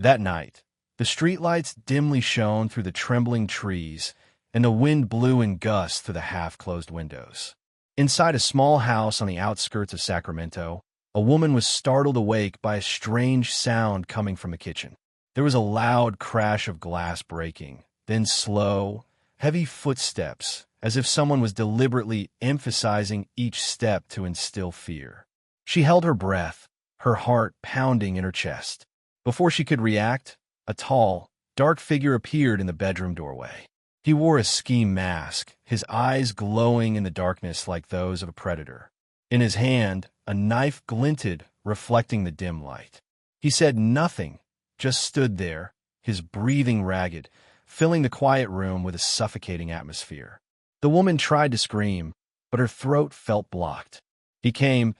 That night, the streetlights dimly shone through the trembling trees, and the wind blew in gusts through the half-closed windows. Inside a small house on the outskirts of Sacramento, a woman was startled awake by a strange sound coming from the kitchen. There was a loud crash of glass breaking, then slow, heavy footsteps, as if someone was deliberately emphasizing each step to instill fear. She held her breath, her heart pounding in her chest. Before she could react, a tall, dark figure appeared in the bedroom doorway. He wore a ski mask, his eyes glowing in the darkness like those of a predator. In his hand, a knife glinted, reflecting the dim light. He said nothing, just stood there, his breathing ragged, filling the quiet room with a suffocating atmosphere. The woman tried to scream, but her throat felt blocked. He came,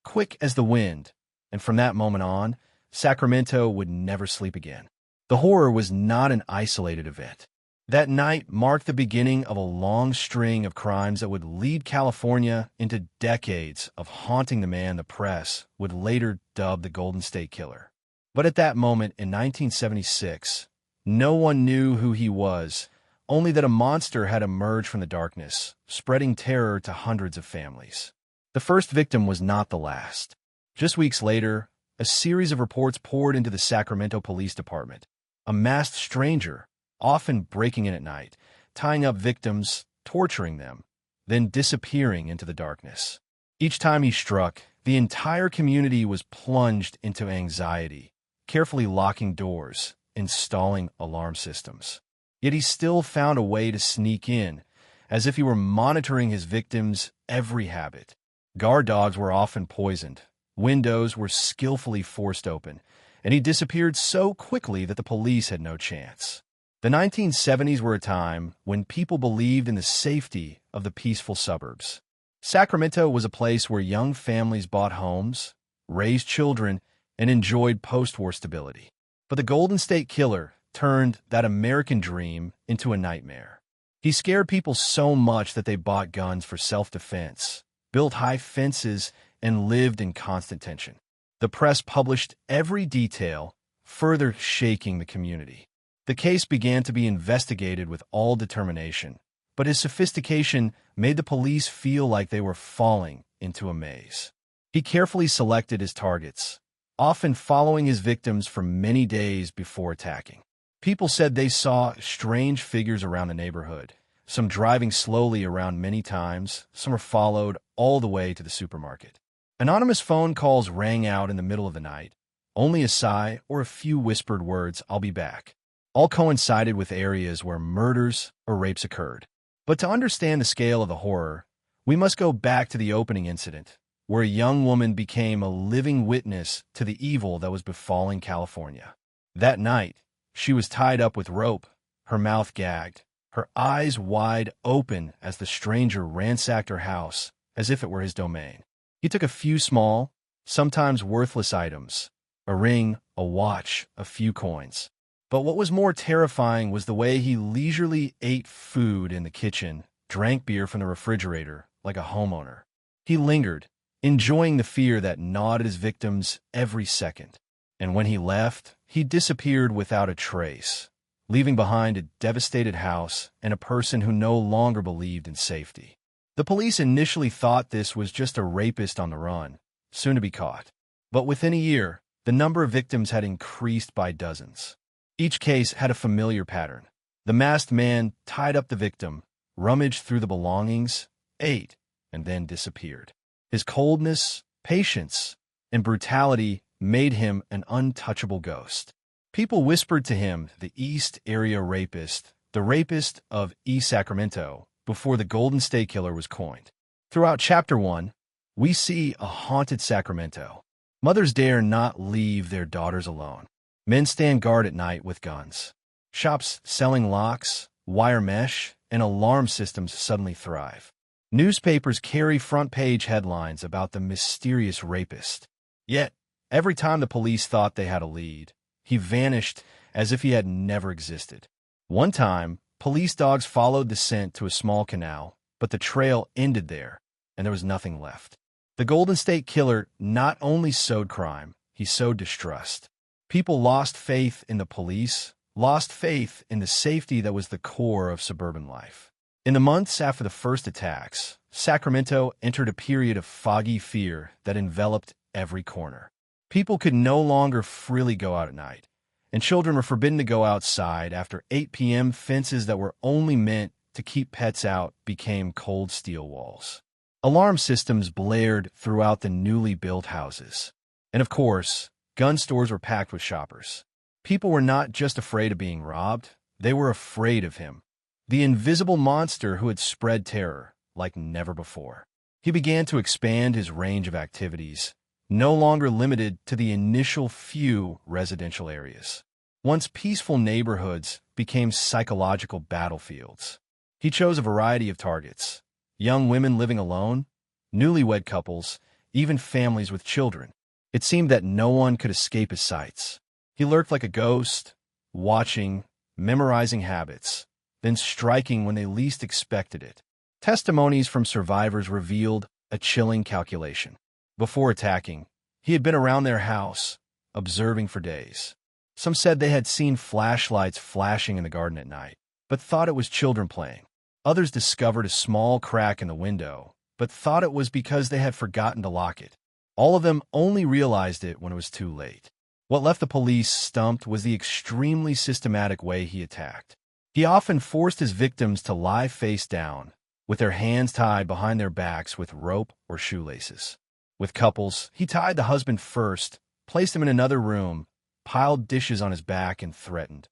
quick as the wind, and from that moment on, Sacramento would never sleep again. The horror was not an isolated event. That night marked the beginning of a long string of crimes that would lead California into decades of haunting the man the press would later dub the Golden State Killer. But at that moment in 1976, no one knew who he was, only that a monster had emerged from the darkness, spreading terror to hundreds of families. The first victim was not the last. Just weeks later, a series of reports poured into the Sacramento Police Department. A masked stranger, often breaking in at night, tying up victims, torturing them, then disappearing into the darkness. Each time he struck, the entire community was plunged into anxiety, carefully locking doors, installing alarm systems. Yet he still found a way to sneak in, as if he were monitoring his victims' every habit. Guard dogs were often poisoned, windows were skillfully forced open, and he disappeared so quickly that the police had no chance. The 1970s were a time when people believed in the safety of the peaceful suburbs. Sacramento was a place where young families bought homes, raised children, and enjoyed post-war stability. But the Golden State Killer turned that American dream into a nightmare. He scared people so much that they bought guns for self-defense, built high fences, and lived in constant tension. The press published every detail, further shaking the community. The case began to be investigated with all determination, but his sophistication made the police feel like they were falling into a maze. He carefully selected his targets, often following his victims for many days before attacking. People said they saw strange figures around the neighborhood, some driving slowly around many times, some were followed all the way to the supermarket. Anonymous phone calls rang out in the middle of the night. Only a sigh or a few whispered words, "I'll be back," all coincided with areas where murders or rapes occurred. But to understand the scale of the horror, we must go back to the opening incident, where a young woman became a living witness to the evil that was befalling California. That night, she was tied up with rope, her mouth gagged, her eyes wide open as the stranger ransacked her house as if it were his domain. He took a few small, sometimes worthless items, a ring, a watch, a few coins. But what was more terrifying was the way he leisurely ate food in the kitchen, drank beer from the refrigerator like a homeowner. He lingered, enjoying the fear that gnawed at his victims every second. And when he left, he disappeared without a trace, leaving behind a devastated house and a person who no longer believed in safety. The police initially thought this was just a rapist on the run, soon to be caught. But within a year, the number of victims had increased by dozens. Each case had a familiar pattern. The masked man tied up the victim, rummaged through the belongings, ate, and then disappeared. His coldness, patience, and brutality made him an untouchable ghost. People whispered to him the East Area Rapist, the rapist of East Sacramento, before the Golden State Killer was coined. Throughout Chapter 1, we see a haunted Sacramento. Mothers dare not leave their daughters alone. Men stand guard at night with guns. Shops selling locks, wire mesh, and alarm systems suddenly thrive. Newspapers carry front-page headlines about the mysterious rapist. Yet, every time the police thought they had a lead, he vanished as if he had never existed. One time, police dogs followed the scent to a small canal, but the trail ended there, and there was nothing left. The Golden State Killer not only sowed crime, he sowed distrust. People lost faith in the police, lost faith in the safety that was the core of suburban life. In the months after the first attacks, Sacramento entered a period of foggy fear that enveloped every corner. People could no longer freely go out at night, and children were forbidden to go outside after 8 p.m. Fences that were only meant to keep pets out became cold steel walls. Alarm systems blared throughout the newly built houses. And of course, gun stores were packed with shoppers. People were not just afraid of being robbed, they were afraid of him, the invisible monster who had spread terror like never before. He began to expand his range of activities, no longer limited to the initial few residential areas. Once peaceful neighborhoods became psychological battlefields. He chose a variety of targets: young women living alone, newlywed couples, even families with children. It seemed that no one could escape his sights. He lurked like a ghost, watching, memorizing habits, then striking when they least expected it. Testimonies from survivors revealed a chilling calculation. Before attacking, he had been around their house, observing for days. Some said they had seen flashlights flashing in the garden at night, but thought it was children playing. Others discovered a small crack in the window, but thought it was because they had forgotten to lock it. All of them only realized it when it was too late. What left the police stumped was the extremely systematic way he attacked. He often forced his victims to lie face down, with their hands tied behind their backs with rope or shoelaces. With couples, he tied the husband first, placed him in another room, piled dishes on his back, and threatened.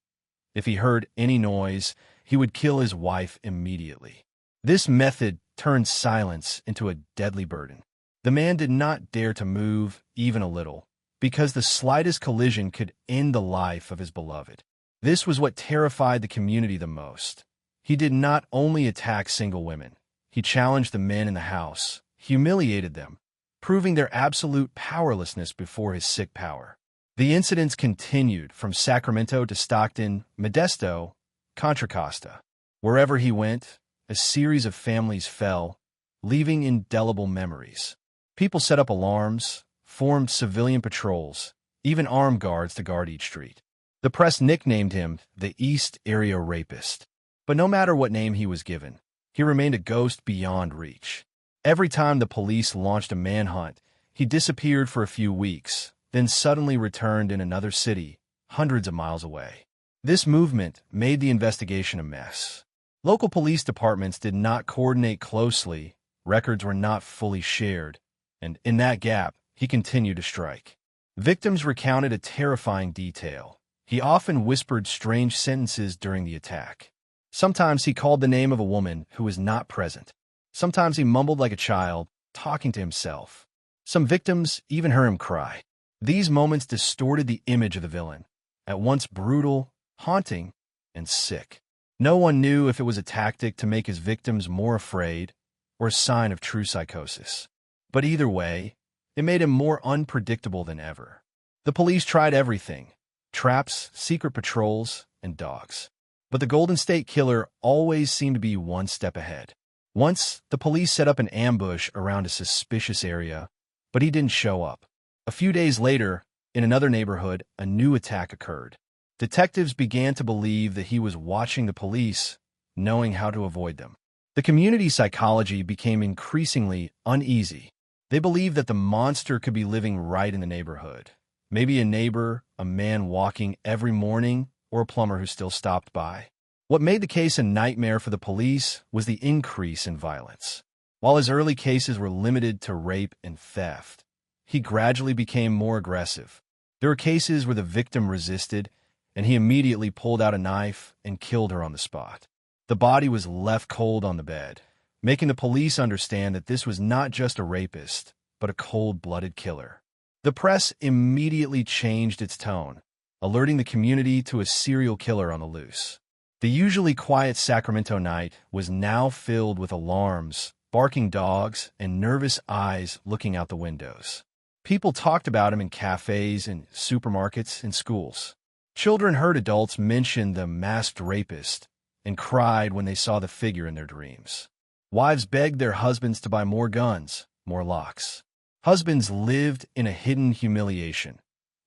If he heard any noise, he would kill his wife immediately. This method turned silence into a deadly burden. The man did not dare to move, even a little, because the slightest collision could end the life of his beloved. This was what terrified the community the most. He did not only attack single women. He challenged the men in the house, humiliated them, proving their absolute powerlessness before his sick power. The incidents continued from Sacramento to Stockton, Modesto, Contra Costa. Wherever he went, a series of families fell, leaving indelible memories. People set up alarms, formed civilian patrols, even armed guards to guard each street. The press nicknamed him the East Area Rapist. But no matter what name he was given, he remained a ghost beyond reach. Every time the police launched a manhunt, he disappeared for a few weeks, then suddenly returned in another city, hundreds of miles away. This movement made the investigation a mess. Local police departments did not coordinate closely, records were not fully shared, and in that gap, he continued to strike. Victims recounted a terrifying detail. He often whispered strange sentences during the attack. Sometimes he called the name of a woman who was not present. Sometimes he mumbled like a child, talking to himself. Some victims even heard him cry. These moments distorted the image of the villain, at once brutal, haunting, and sick. No one knew if it was a tactic to make his victims more afraid or a sign of true psychosis. But either way, it made him more unpredictable than ever. The police tried everything: traps, secret patrols, and dogs. But the Golden State Killer always seemed to be one step ahead. Once, the police set up an ambush around a suspicious area, but he didn't show up. A few days later, in another neighborhood, a new attack occurred. Detectives began to believe that he was watching the police, knowing how to avoid them. The community psychology became increasingly uneasy. They believed that the monster could be living right in the neighborhood. Maybe a neighbor, a man walking every morning, or a plumber who still stopped by. What made the case a nightmare for the police was the increase in violence. While his early cases were limited to rape and theft, he gradually became more aggressive. There were cases where the victim resisted, and he immediately pulled out a knife and killed her on the spot. The body was left cold on the bed, making the police understand that this was not just a rapist, but a cold-blooded killer. The press immediately changed its tone, alerting the community to a serial killer on the loose. The usually quiet Sacramento night was now filled with alarms, barking dogs, and nervous eyes looking out the windows. People talked about him in cafes and supermarkets and schools. Children heard adults mention the masked rapist and cried when they saw the figure in their dreams. Wives begged their husbands to buy more guns, more locks. Husbands lived in a hidden humiliation,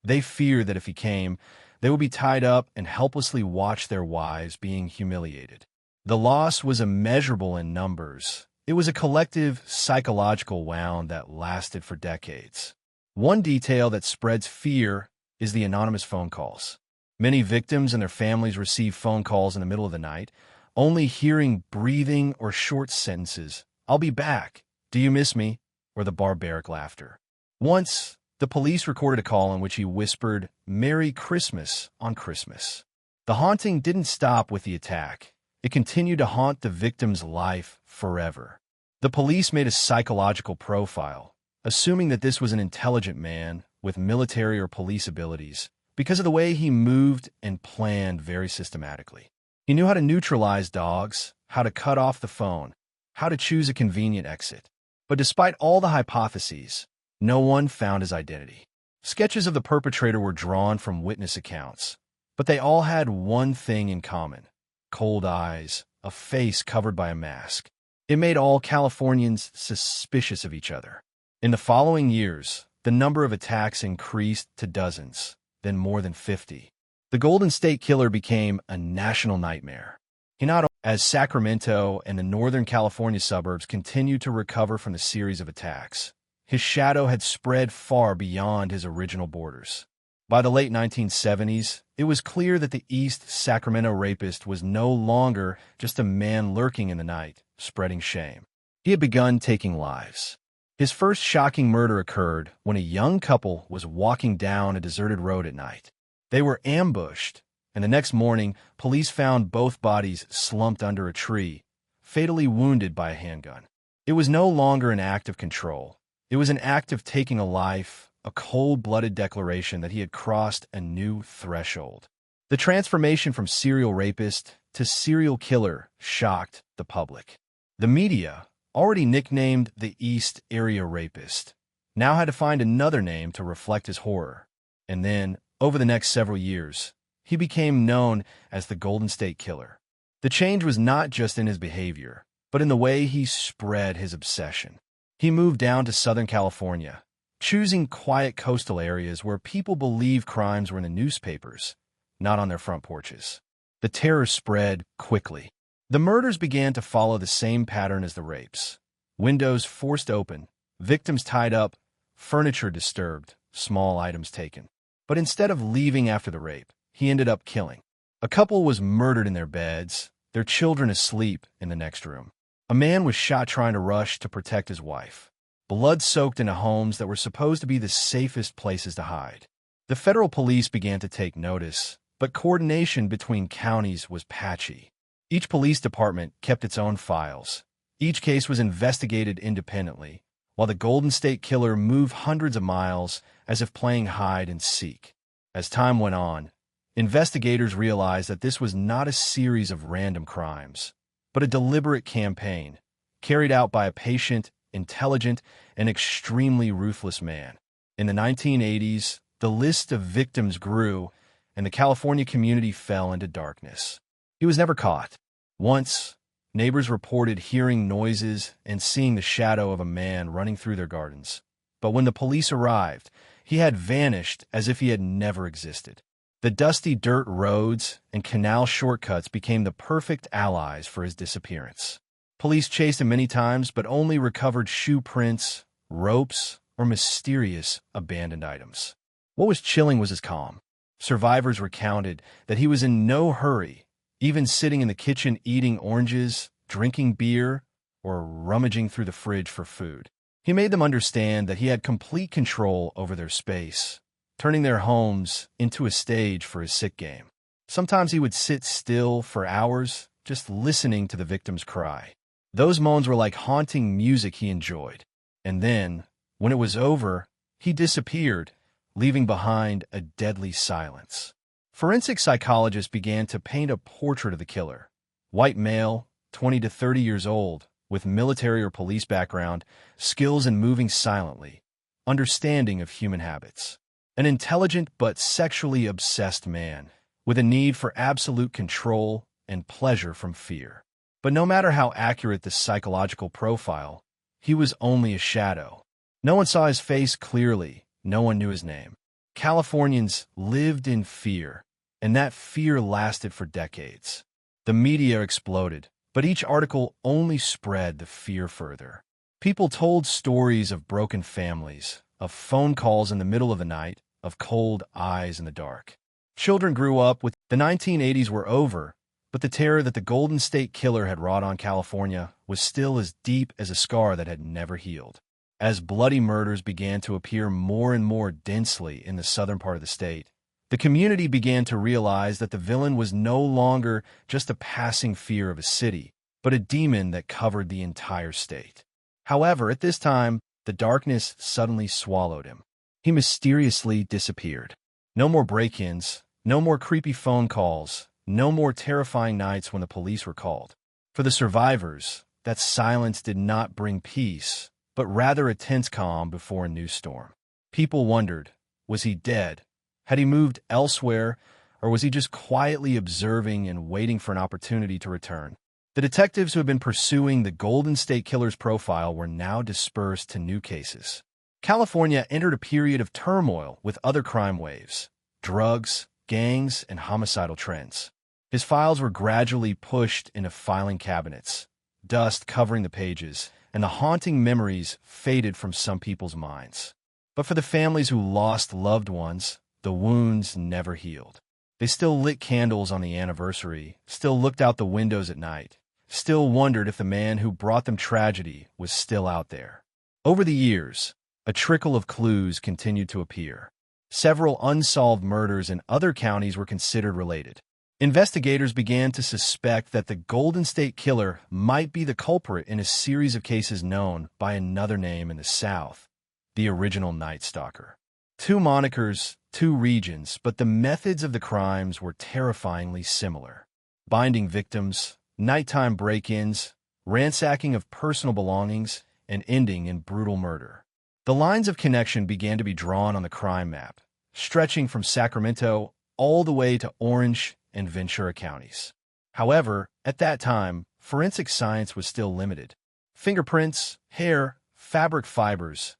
They feared that if he came, they would be tied up and helplessly watch their wives being humiliated. The loss was immeasurable in numbers. It was a collective psychological wound that lasted for decades. One detail that spreads fear is the anonymous phone calls. Many victims and their families receive phone calls in the middle of the night, only hearing breathing or short sentences, "I'll be back," "Do you miss me?" or the barbaric laughter. Once, the police recorded a call in which he whispered, "Merry Christmas" on Christmas. The haunting didn't stop with the attack. It continued to haunt the victim's life forever. The police made a psychological profile, assuming that this was an intelligent man with military or police abilities, because of the way he moved and planned very systematically. He knew how to neutralize dogs, how to cut off the phone, how to choose a convenient exit. But despite all the hypotheses, no one found his identity. Sketches of the perpetrator were drawn from witness accounts, but they all had one thing in common: cold eyes, a face covered by a mask. It made all Californians suspicious of each other. In the following years, the number of attacks increased to dozens, then more than 50. The Golden State Killer became a national nightmare. He not only, as Sacramento and the Northern California suburbs continued to recover from the series of attacks, his shadow had spread far beyond his original borders. By the late 1970s, it was clear that the East Sacramento rapist was no longer just a man lurking in the night, spreading shame. He had begun taking lives. His first shocking murder occurred when a young couple was walking down a deserted road at night. They were ambushed, and the next morning, police found both bodies slumped under a tree, fatally wounded by a handgun. It was no longer an act of control. It was an act of taking a life, a cold-blooded declaration that he had crossed a new threshold. The transformation from serial rapist to serial killer shocked the public. The media, already nicknamed the East Area Rapist, now had to find another name to reflect his horror. And then, over the next several years, he became known as the Golden State Killer. The change was not just in his behavior, but in the way he spread his obsession. He moved down to Southern California, choosing quiet coastal areas where people believed crimes were in the newspapers, not on their front porches. The terror spread quickly. The murders began to follow the same pattern as the rapes. Windows forced open, victims tied up, furniture disturbed, small items taken. But instead of leaving after the rape, he ended up killing. A couple was murdered in their beds, their children asleep in the next room. A man was shot trying to rush to protect his wife. Blood soaked into homes that were supposed to be the safest places to hide. The federal police began to take notice, but coordination between counties was patchy. Each police department kept its own files. Each case was investigated independently, while the Golden State Killer moved hundreds of miles as if playing hide and seek. As time went on, investigators realized that this was not a series of random crimes, but a deliberate campaign carried out by a patient, intelligent, and extremely ruthless man. In the 1980s, the list of victims grew, and the California community fell into darkness. He was never caught. Once, neighbors reported hearing noises and seeing the shadow of a man running through their gardens. But when the police arrived, he had vanished as if he had never existed. The dusty dirt roads and canal shortcuts became the perfect allies for his disappearance. Police chased him many times, but only recovered shoe prints, ropes, or mysterious abandoned items. What was chilling was his calm. Survivors recounted that he was in no hurry, even sitting in the kitchen eating oranges, drinking beer, or rummaging through the fridge for food. He made them understand that he had complete control over their space, turning their homes into a stage for his sick game. Sometimes he would sit still for hours, just listening to the victims cry. Those moans were like haunting music he enjoyed. And then, when it was over, he disappeared, leaving behind a deadly silence. Forensic psychologists began to paint a portrait of the killer. White male, 20 to 30 years old, with military or police background, skills in moving silently, understanding of human habits. An intelligent but sexually obsessed man, with a need for absolute control and pleasure from fear. But no matter how accurate the psychological profile, he was only a shadow. No one saw his face clearly, no one knew his name. Californians lived in fear, and that fear lasted for decades. The media exploded, but each article only spread the fear further. People told stories of broken families, of phone calls in the middle of the night, of cold eyes in the dark. Children grew up with the 1980s were over, but the terror that the Golden State Killer had wrought on California was still as deep as a scar that had never healed. As bloody murders began to appear more and more densely in the southern part of the state, the community began to realize that the villain was no longer just a passing fear of a city, but a demon that covered the entire state. However, at this time, the darkness suddenly swallowed him. He mysteriously disappeared. No more break-ins, no more creepy phone calls, no more terrifying nights when the police were called. For the survivors, that silence did not bring peace, but rather a tense calm before a new storm. People wondered, was he dead? Had he moved elsewhere, or was he just quietly observing and waiting for an opportunity to return? The detectives who had been pursuing the Golden State Killer's profile were now dispersed to new cases. California entered a period of turmoil with other crime waves, drugs, gangs, and homicidal trends. His files were gradually pushed into filing cabinets, dust covering the pages, and the haunting memories faded from some people's minds. But for the families who lost loved ones, the wounds never healed. They still lit candles on the anniversary, still looked out the windows at night, still wondered if the man who brought them tragedy was still out there. Over the years, a trickle of clues continued to appear. Several unsolved murders in other counties were considered related. Investigators began to suspect that the Golden State Killer might be the culprit in a series of cases known by another name in the South, the original Night Stalker. Two monikers, two regions, but the methods of the crimes were terrifyingly similar. Binding victims, nighttime break-ins, ransacking of personal belongings, and ending in brutal murder. The lines of connection began to be drawn on the crime map, stretching from Sacramento all the way to Orange and Ventura counties. However, at that time, forensic science was still limited. Fingerprints, hair, fabric fibers,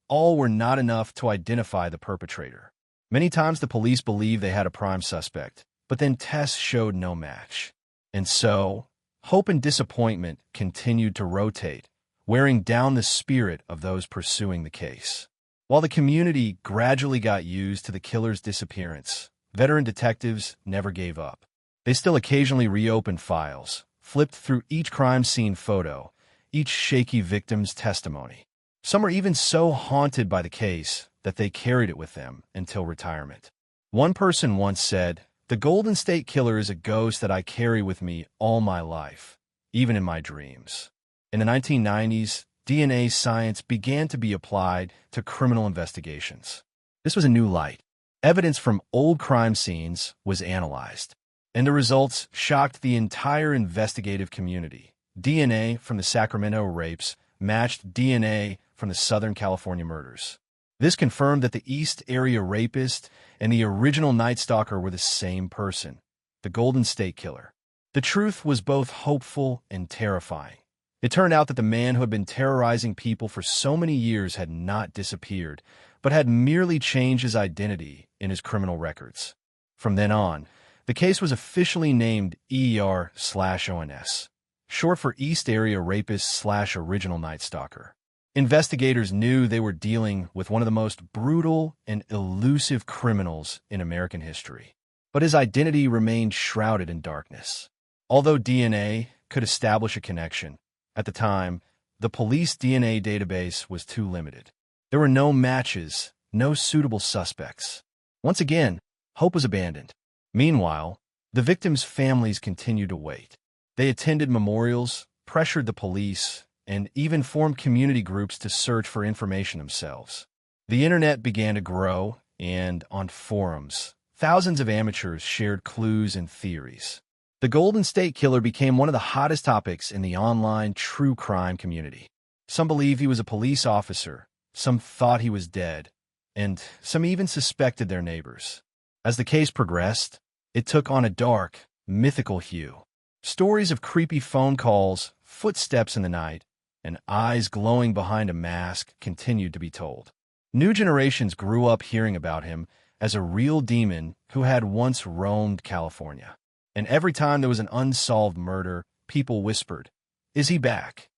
all were not enough to identify the perpetrator. Many times the police believed they had a prime suspect, but then tests showed no match. And so, hope and disappointment continued to rotate, wearing down the spirit of those pursuing the case. While the community gradually got used to the killer's disappearance, veteran detectives never gave up. They still occasionally reopened files, flipped through each crime scene photo, each shaky victim's testimony. Some were even so haunted by the case that they carried it with them until retirement. One person once said, "The Golden State Killer is a ghost that I carry with me all my life, even in my dreams." In the 1990s, DNA science began to be applied to criminal investigations. This was a new light. Evidence from old crime scenes was analyzed, and the results shocked the entire investigative community. DNA from the Sacramento rapes matched DNA from the Southern California murders. This confirmed that the East Area rapist and the original Night Stalker were the same person, the Golden State Killer. The truth was both hopeful and terrifying. It turned out that the man who had been terrorizing people for so many years had not disappeared, but had merely changed his identity in his criminal records. From then on, the case was officially named ER/ONS, short for East Area Rapist/Original Night Stalker. Investigators knew they were dealing with one of the most brutal and elusive criminals in American history, but his identity remained shrouded in darkness. Although DNA could establish a connection, at the time, the police DNA database was too limited. There were no matches, no suitable suspects. Once again, hope was abandoned. Meanwhile, the victims' families continued to wait. They attended memorials, pressured the police, and even formed community groups to search for information themselves. The internet began to grow, and on forums, thousands of amateurs shared clues and theories. The Golden State Killer became one of the hottest topics in the online true crime community. Some believed he was a police officer, some thought he was dead, and some even suspected their neighbors. As the case progressed, it took on a dark, mythical hue. Stories of creepy phone calls, footsteps in the night, and eyes glowing behind a mask continued to be told. New generations grew up hearing about him, as a real demon who had once roamed California. And every time there was an unsolved murder, people whispered, "Is he back?"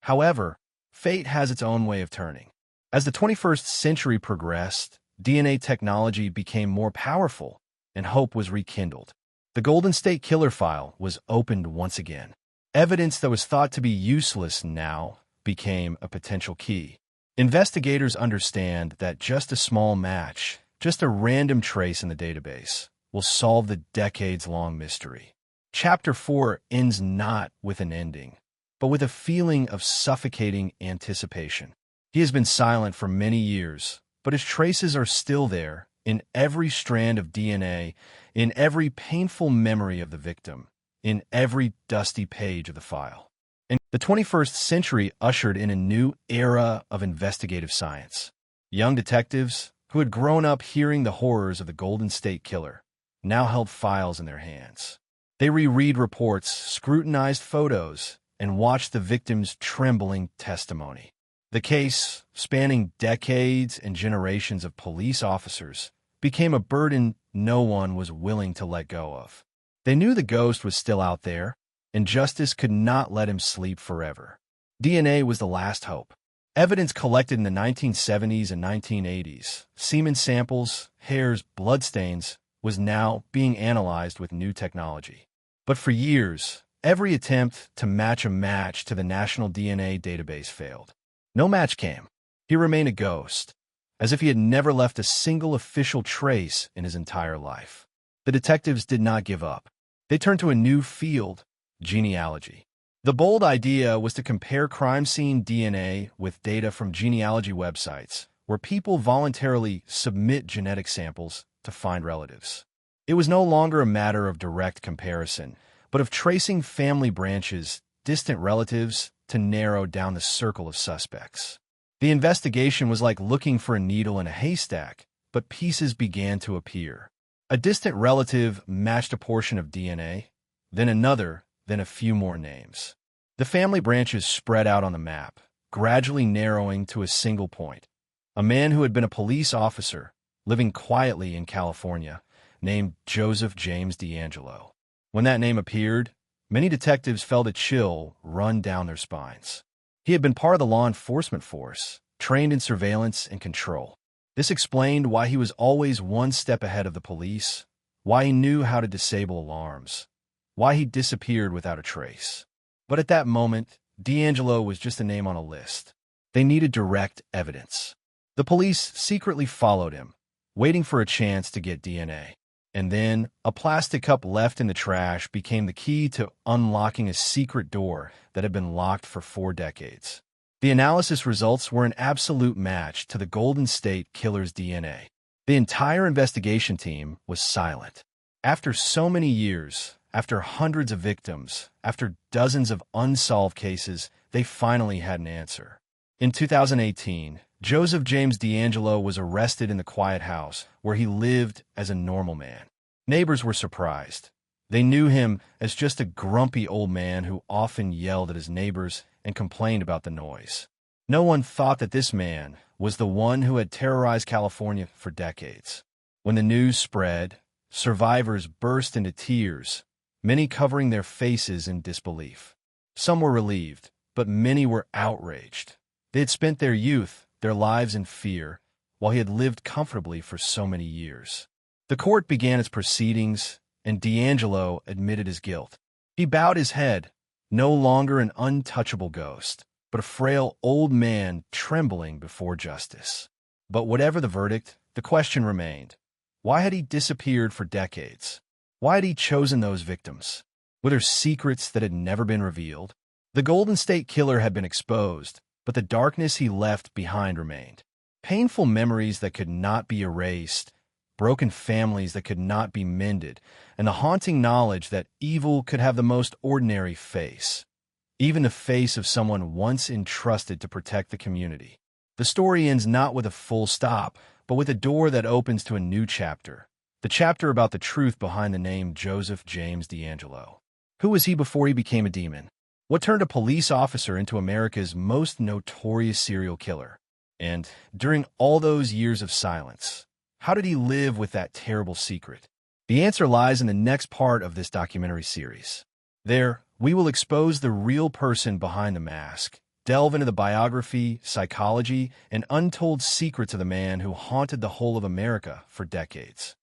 However, fate has its own way of turning. As the 21st century progressed, DNA technology became more powerful, and hope was rekindled. The Golden State Killer file was opened once again. Evidence that was thought to be useless now became a potential key. Investigators understand that just a small match, just a random trace in the database, will solve the decades-long mystery. Chapter 4 ends not with an ending, but with a feeling of suffocating anticipation. He has been silent for many years, but his traces are still there, in every strand of DNA, in every painful memory of the victim, in every dusty page of the file. And the 21st century ushered in a new era of investigative science. Young detectives, who had grown up hearing the horrors of the Golden State Killer, now held files in their hands. They reread reports, scrutinized photos, and watched the victim's trembling testimony. The case, spanning decades and generations of police officers, became a burden no one was willing to let go of. They knew the ghost was still out there, and justice could not let him sleep forever. DNA was the last hope. Evidence collected in the 1970s and 1980s, semen samples, hairs, bloodstains, was now being analyzed with new technology. But for years, every attempt to match a match to the National DNA Database failed. No match came. He remained a ghost, as if he had never left a single official trace in his entire life. The detectives did not give up. They turned to a new field, genealogy. The bold idea was to compare crime scene DNA with data from genealogy websites, where people voluntarily submit genetic samples to find relatives. It was no longer a matter of direct comparison, but of tracing family branches, distant relatives, to narrow down the circle of suspects. The investigation was like looking for a needle in a haystack, but pieces began to appear. A distant relative matched a portion of DNA, then another, then a few more names. The family branches spread out on the map, gradually narrowing to a single point. A man who had been a police officer, living quietly in California, named Joseph James DeAngelo. When that name appeared, many detectives felt a chill run down their spines. He had been part of the law enforcement force, trained in surveillance and control. This explained why he was always one step ahead of the police, why he knew how to disable alarms, why he disappeared without a trace. But at that moment, DeAngelo was just a name on a list. They needed direct evidence. The police secretly followed him, waiting for a chance to get DNA. And then, a plastic cup left in the trash became the key to unlocking a secret door that had been locked for 4 decades. The analysis results were an absolute match to the Golden State Killer's DNA. The entire investigation team was silent. After so many years, after hundreds of victims, after dozens of unsolved cases, they finally had an answer. In 2018, Joseph James DeAngelo was arrested in the quiet house where he lived as a normal man. Neighbors were surprised. They knew him as just a grumpy old man who often yelled at his neighbors and complained about the noise. No one thought that this man was the one who had terrorized California for decades. When the news spread, survivors burst into tears, many covering their faces in disbelief. Some were relieved, but many were outraged. They had spent their youth, their lives in fear, while he had lived comfortably for so many years. The court began its proceedings, and DeAngelo admitted his guilt. He bowed his head, no longer an untouchable ghost, but a frail old man trembling before justice. But whatever the verdict, the question remained. Why had he disappeared for decades? Why had he chosen those victims? Were there secrets that had never been revealed? The Golden State Killer had been exposed, but the darkness he left behind remained. Painful memories that could not be erased, broken families that could not be mended, and the haunting knowledge that evil could have the most ordinary face, even the face of someone once entrusted to protect the community. The story ends not with a full stop, but with a door that opens to a new chapter, the chapter about the truth behind the name Joseph James DeAngelo. Who was he before he became a demon? What turned a police officer into America's most notorious serial killer? And during all those years of silence, How did he live with that terrible secret? The answer lies in the next part of this documentary series. There, we will expose the real person behind the mask, delve into the biography, psychology, and untold secrets of the man who haunted the whole of America for decades.